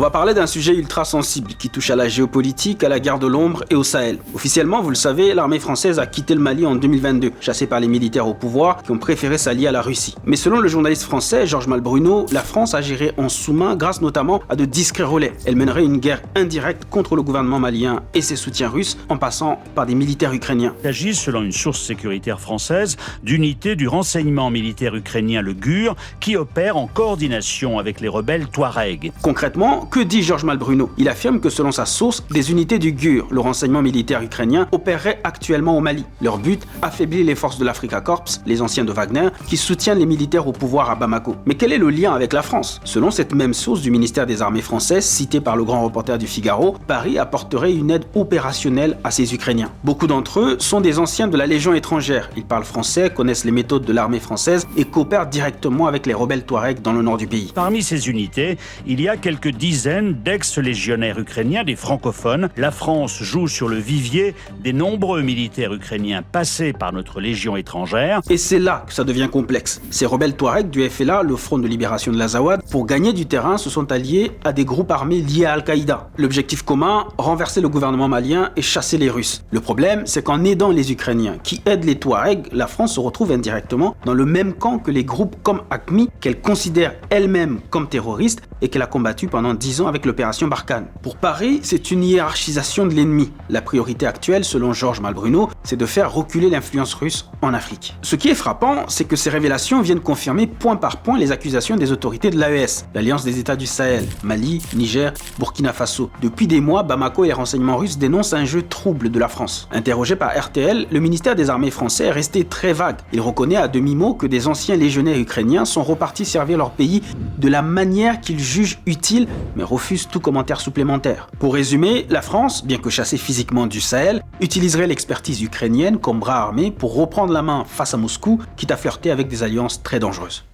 On va parler d'un sujet ultra sensible qui touche à la géopolitique, à la guerre de l'ombre et au Sahel. Officiellement, vous le savez, l'armée française a quitté le Mali en 2022, chassée par les militaires au pouvoir qui ont préféré s'allier à la Russie. Mais selon le journaliste français Georges Malbruno, la France agirait en sous-main grâce notamment à de discrets relais. Elle mènerait une guerre indirecte contre le gouvernement malien et ses soutiens russes en passant par des militaires ukrainiens. Il s'agit, selon une source sécuritaire française, d'unités du renseignement militaire ukrainien le GUR qui opère en coordination avec les rebelles Touaregs. Concrètement, que dit Georges Malbruno? Il affirme que selon sa source, des unités du GUR, le renseignement militaire ukrainien, opéreraient actuellement au Mali. Leur but, affaiblir les forces de l'Africa Corps, les anciens de Wagner, qui soutiennent les militaires au pouvoir à Bamako. Mais quel est le lien avec la France? Selon cette même source du ministère des Armées françaises, citée par le grand reporter du Figaro, Paris apporterait une aide opérationnelle à ces Ukrainiens. Beaucoup d'entre eux sont des anciens de la Légion étrangère. Ils parlent français, connaissent les méthodes de l'armée française et coopèrent directement avec les rebelles Touaregs dans le nord du pays. Parmi ces unités, il y a quelques dizaines d'ex-légionnaires ukrainiens, des francophones. La France joue sur le vivier des nombreux militaires ukrainiens passés par notre Légion étrangère. Et c'est là que ça devient complexe. Ces rebelles Touaregs du FLA, le Front de libération de l'Azawad, pour gagner du terrain, se sont alliés à des groupes armés liés à Al-Qaïda. L'objectif commun, renverser le gouvernement malien et chasser les Russes. Le problème, c'est qu'en aidant les Ukrainiens qui aident les Touaregs, la France se retrouve indirectement dans le même camp que les groupes comme AQMI, qu'elle considère elle-même comme terroristes et qu'elle a combattu pendant 10 ans avec l'opération Barkhane. Pour Paris, c'est une hiérarchisation de l'ennemi. La priorité actuelle, selon Georges Malbruno, c'est de faire reculer l'influence russe en Afrique. Ce qui est frappant, c'est que ces révélations viennent confirmer point par point les accusations des autorités de l'AES, l'Alliance des États du Sahel, Mali, Niger, Burkina Faso. Depuis des mois, Bamako et les renseignements russes dénoncent un jeu trouble de la France. Interrogé par RTL, le ministère des Armées français est resté très vague. Il reconnaît à demi-mot que des anciens légionnaires ukrainiens sont repartis servir leur pays de la manière qu'ils jugent utile, mais refuse tout commentaire supplémentaire. Pour résumer, la France, bien que chassée physiquement du Sahel, utiliserait l'expertise ukrainienne comme bras armé pour reprendre la main face à Moscou, quitte à flirter avec des alliances très dangereuses.